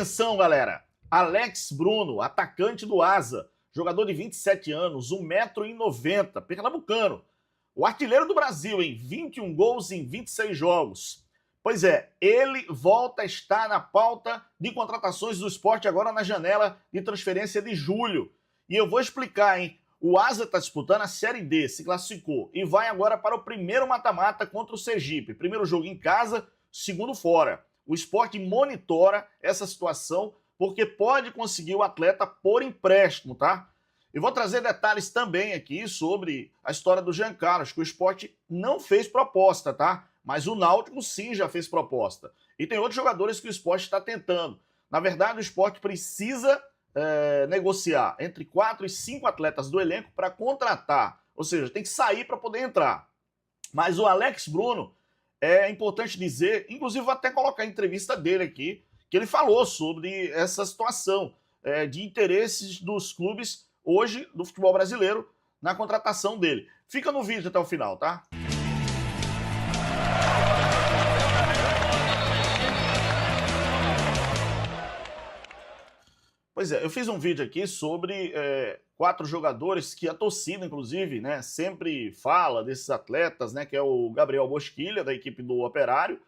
Atenção, galera! Alex Bruno, atacante do Asa, jogador de 27 anos, 1,90 m, pernambucano. O artilheiro do Brasil em 21 gols em 26 jogos. Pois é, ele volta a estar na pauta de contratações do Sport agora na janela de transferência de julho. E eu vou explicar, hein? O Asa está disputando a Série D, se classificou e vai agora para o primeiro mata-mata contra o Sergipe. Primeiro jogo em casa, segundo fora. O Sport monitora essa situação porque pode conseguir o atleta por empréstimo, tá? Eu vou trazer detalhes também aqui sobre a história do Jean Carlos, que o Sport não fez proposta, tá? Mas o Náutico sim já fez proposta. E tem outros jogadores que o Sport está tentando. Na verdade, o Sport precisa negociar entre 4 e 5 atletas do elenco para contratar. Ou seja, tem que sair para poder entrar. Mas o Alex Bruno, é importante dizer, inclusive vou até colocar a entrevista dele aqui, que ele falou sobre essa situação de interesses dos clubes hoje do futebol brasileiro na contratação dele. Fica no vídeo até o final, tá? Pois é, eu fiz um vídeo aqui sobre 4 jogadores que a torcida, inclusive, né, sempre fala desses atletas, né, que é o Gabriel Bosquilha, da equipe do Operário,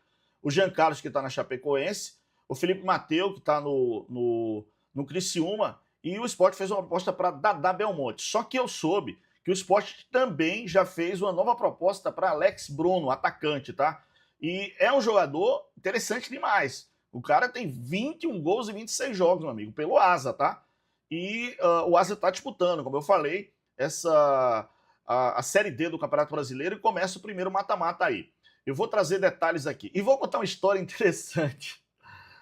o Jean Carlos, que está na Chapecoense, o Felipe Mateu, que está no Criciúma, e o Sport fez uma proposta para Dadá Belmonte. Só que eu soube que o Sport também já fez uma nova proposta para Alex Bruno, atacante, tá? E é um jogador interessante demais. O cara tem 21 gols e 26 jogos, meu amigo, pelo Asa, tá? E o Asa está disputando, como eu falei, a Série D do Campeonato Brasileiro e começa o primeiro mata-mata aí. Eu vou trazer detalhes aqui. E vou contar uma história interessante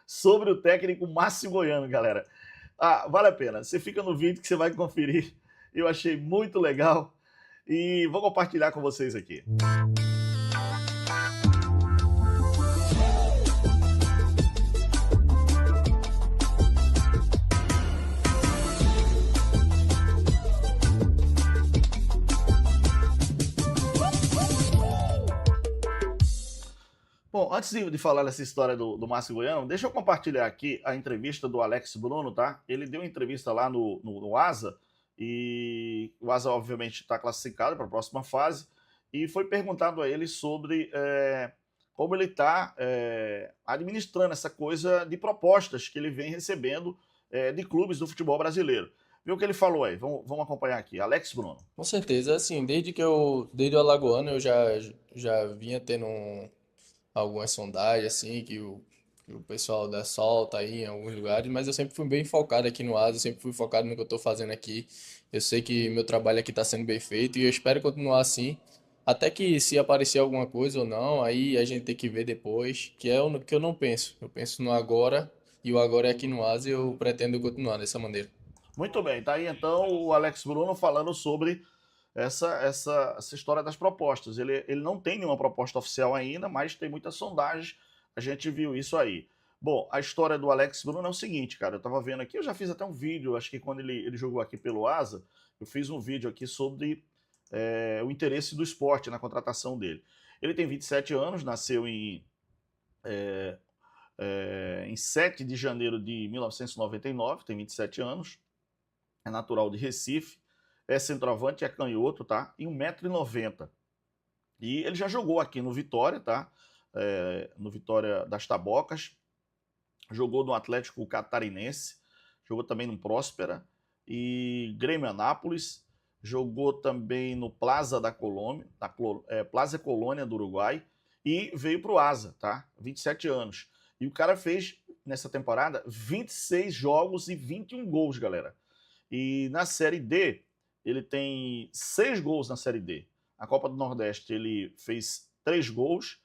sobre o técnico Márcio Goiano, galera. Vale a pena. Você fica no vídeo que você vai conferir. Eu achei muito legal e vou compartilhar com vocês aqui. Bom, antes de falar dessa história do Márcio Goiano, deixa eu compartilhar aqui a entrevista do Alex Bruno, tá? Ele deu uma entrevista lá no Asa, e o Asa, obviamente, está classificado para a próxima fase, e foi perguntado a ele sobre como ele está administrando essa coisa de propostas que ele vem recebendo de clubes do futebol brasileiro. Viu o que ele falou aí? Vamos acompanhar aqui. Alex Bruno. Com certeza, assim, desde o Alagoano eu já vinha tendo algumas sondagens, assim, que o pessoal dá solta aí em alguns lugares, mas eu sempre fui bem focado aqui no ASA, eu sempre fui focado no que eu tô fazendo aqui. Eu sei que meu trabalho aqui tá sendo bem feito e eu espero continuar assim, até que se aparecer alguma coisa ou não, aí a gente tem que ver depois, que é o que eu não penso. Eu penso no agora e o agora é aqui no ASA e eu pretendo continuar dessa maneira. Muito bem, tá aí então o Alex Bruno falando sobre essa história das propostas. Ele não tem nenhuma proposta oficial ainda, mas tem muitas sondagens, a gente viu isso aí. Bom, a história do Alex Bruno é o seguinte, cara, eu tava vendo aqui, eu já fiz até um vídeo, acho que quando ele jogou aqui pelo Asa, eu fiz um vídeo aqui sobre o interesse do Sport na contratação dele. Ele tem 27 anos, nasceu em 7 de janeiro de 1999, tem 27 anos, é natural de Recife, é centroavante, é canhoto, tá? E 1,90 m. E ele já jogou aqui no Vitória, tá? No Vitória das Tabocas, jogou no Atlético Catarinense, jogou também no Próspera e Grêmio Anápolis, jogou também no Plaza da Colônia, Plaza Colônia do Uruguai e veio para o Asa, tá? 27 anos. E o cara fez, nessa temporada, 26 jogos e 21 gols, galera. E na Série D, ele tem 6 gols na Série D. Na Copa do Nordeste ele fez 3 gols,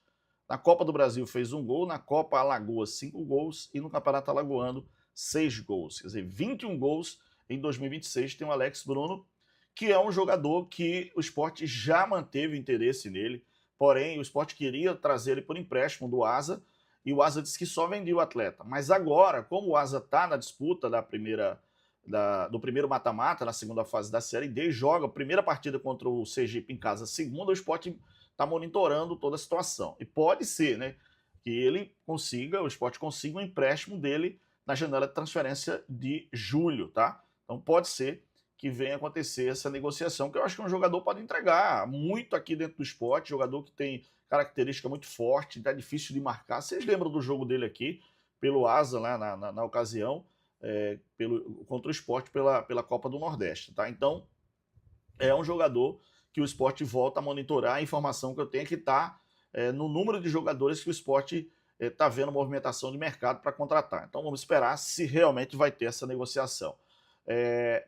na Copa do Brasil fez 1 gol, na Copa Alagoas 5 gols e no Campeonato Alagoano 6 gols. Quer dizer, 21 gols em 2026 tem o Alex Bruno, que é um jogador que o Sport já manteve interesse nele, porém o Sport queria trazer ele por empréstimo do Asa, e o Asa disse que só vendia o atleta. Mas agora, como o Asa está na disputa do primeiro mata-mata, na segunda fase da Série D, joga a primeira partida contra o Sergipe em casa, a segunda, o Sport está monitorando toda a situação. E pode ser, né, que o Sport consiga um empréstimo dele na janela de transferência de julho, tá? Então pode ser que venha acontecer essa negociação, que eu acho que um jogador pode entregar muito aqui dentro do esporte, jogador que tem característica muito forte, é difícil de marcar. Vocês lembram do jogo dele aqui, pelo Asa, lá na ocasião, contra o Sport pela Copa do Nordeste, tá? Então, é um jogador que o Sport volta a monitorar. A informação que eu tenho é que está no número de jogadores que o Sport está vendo movimentação de mercado para contratar. Então vamos esperar se realmente vai ter essa negociação.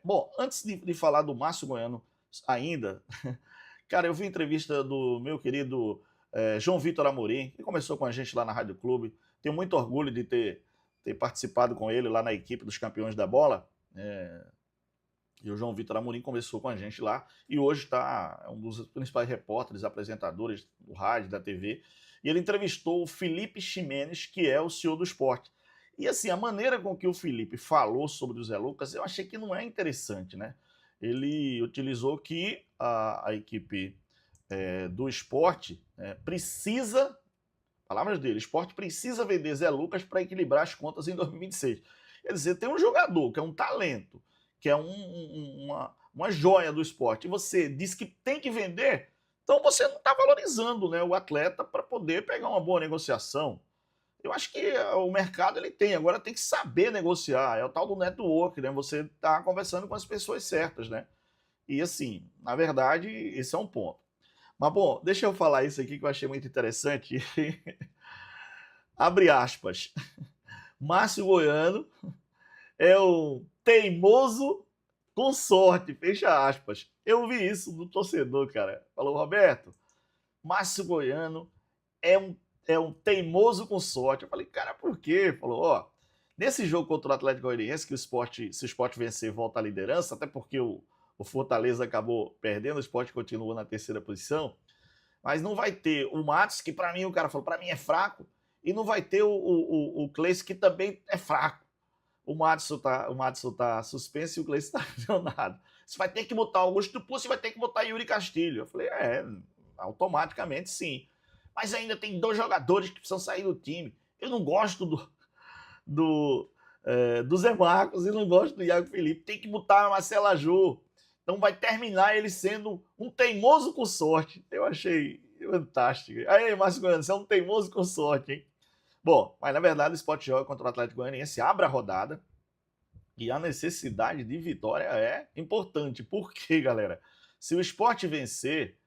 Bom, antes de falar do Márcio Goiano ainda, cara, eu vi entrevista do meu querido João Vitor Amorim, que começou com a gente lá na Rádio Clube. Tenho muito orgulho de ter participado com ele lá na equipe dos Campeões da Bola. E o João Vitor Amorim começou com a gente lá e hoje está um dos principais repórteres, apresentadores do rádio, da TV. E ele entrevistou o Felipe Ximenes, que é o CEO do Sport. E assim, a maneira com que o Felipe falou sobre o Zé Lucas, eu achei que não é interessante, né? Ele utilizou que a equipe do Sport precisa, palavras dele, o Sport precisa vender Zé Lucas para equilibrar as contas em 2026. Quer dizer, tem um jogador que é um talento, que é uma joia do esporte, e você diz que tem que vender, então você não está valorizando, né, o atleta para poder pegar uma boa negociação. Eu acho que o mercado ele tem, agora tem que saber negociar, é o tal do network, né? Você está conversando com as pessoas certas, né? E assim, na verdade, esse é um ponto. Mas bom, deixa eu falar isso aqui que eu achei muito interessante. Abre aspas. Márcio Goiano é o teimoso com sorte, fecha aspas. Eu vi isso do torcedor, cara. Falou, Roberto, Márcio Goiano é um teimoso com sorte. Eu falei, cara, por quê? Falou, ó, nesse jogo contra o Atlético Goianiense, que se o Sport vencer, volta à liderança, até porque o Fortaleza acabou perdendo, o Sport continua na terceira posição, mas não vai ter o Matos, que para mim, o cara falou, para mim é fraco, e não vai ter o Cleiton, que também é fraco. O Madison tá suspenso e o Cleiton está lesionado. Você vai ter que botar Augusto Pucci e vai ter que botar Yuri Castilho. Eu falei, automaticamente sim. Mas ainda tem 2 jogadores que precisam sair do time. Eu não gosto do Zé Marcos e não gosto do Iago Felipe. Tem que botar a Marcelo Ajô. Então vai terminar ele sendo um teimoso com sorte. Eu achei fantástico. Aí, Márcio Goiano, você é um teimoso com sorte, hein? Bom, mas na verdade o Sport joga contra o Atlético Goianiense, abre a rodada e a necessidade de vitória é importante. Por quê, galera? Se o Sport vencer,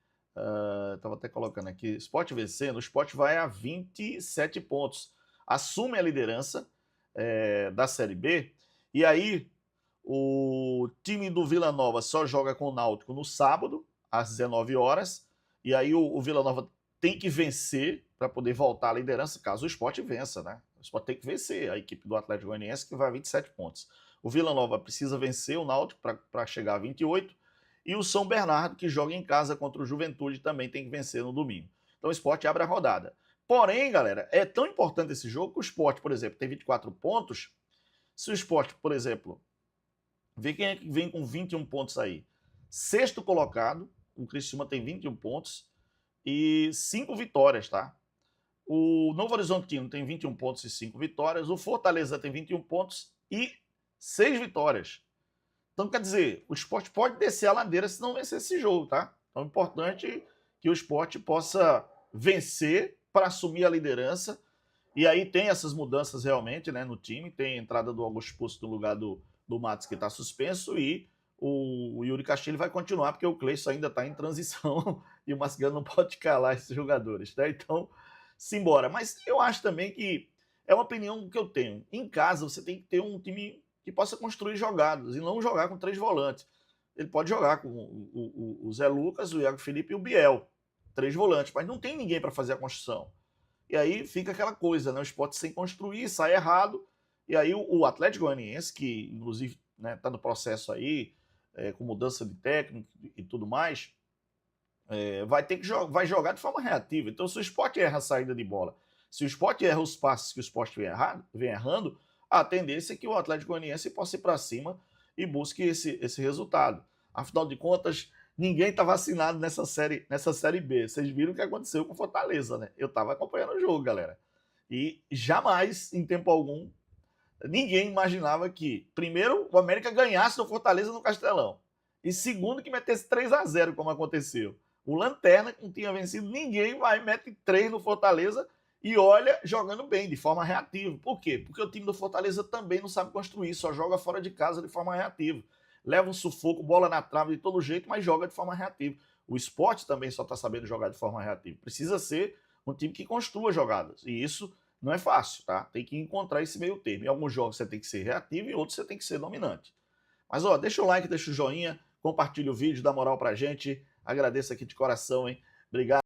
estava até colocando aqui, o Sport vencendo, o Sport vai a 27 pontos, assume a liderança da Série B, e aí o time do Vila Nova só joga com o Náutico no sábado, às 19 horas, e aí o Vila Nova tem que vencer para poder voltar à liderança, caso o Sport vença, né? O Sport tem que vencer a equipe do Atlético Goianiense, que vai a 27 pontos. O Vila Nova precisa vencer o Náutico para chegar a 28, e o São Bernardo, que joga em casa contra o Juventude, também tem que vencer no domingo. Então o Sport abre a rodada. Porém, galera, é tão importante esse jogo que o Sport, por exemplo, tem 24 pontos. Se o Sport, por exemplo, vê quem é que vem com 21 pontos aí. Sexto colocado, o Criciúma tem 21 pontos e 5 vitórias, tá? O Novo Horizontino tem 21 pontos e 5 vitórias. O Fortaleza tem 21 pontos e 6 vitórias. Então, quer dizer, o Sport pode descer a ladeira se não vencer esse jogo, tá? Então, é importante que o Sport possa vencer para assumir a liderança. E aí tem essas mudanças realmente, né, no time. Tem a entrada do Augusto Pucci no lugar do Matos, que está suspenso, e o Yuri Castilho vai continuar, porque o Cleiton ainda está em transição e o Mascano não pode calar esses jogadores, né? Então, simbora. Mas eu acho também que é uma opinião que eu tenho. Em casa, você tem que ter um time que possa construir jogadas e não jogar com 3 volantes. Ele pode jogar com o Zé Lucas, o Iago Felipe e o Biel, 3 volantes, mas não tem ninguém para fazer a construção. E aí fica aquela coisa, né? O Sport sem construir, sai errado. E aí o Atlético Goianiense, que inclusive está no processo aí, com mudança de técnico e tudo mais, vai jogar de forma reativa. Então, se o Sport erra a saída de bola, se o Sport erra os passes que o Sport vem errando, a tendência é que o Atlético Goianiense possa ir para cima e busque esse resultado. Afinal de contas, ninguém está vacinado nessa série B. Vocês viram o que aconteceu com o Fortaleza, né? Eu estava acompanhando o jogo, galera. E jamais, em tempo algum, ninguém imaginava que, primeiro, o América ganhasse do Fortaleza no Castelão. E segundo, que metesse 3-0, como aconteceu. O Lanterna, que não tinha vencido ninguém, vai e mete 3 no Fortaleza e olha, jogando bem, de forma reativa. Por quê? Porque o time do Fortaleza também não sabe construir, só joga fora de casa de forma reativa. Leva um sufoco, bola na trave de todo jeito, mas joga de forma reativa. O Sport também só está sabendo jogar de forma reativa. Precisa ser um time que construa jogadas. E isso não é fácil, tá? Tem que encontrar esse meio termo. Em alguns jogos você tem que ser reativo e em outros você tem que ser dominante. Mas, ó, deixa o like, deixa o joinha, compartilha o vídeo, dá moral pra gente. Agradeço aqui de coração, hein? Obrigado.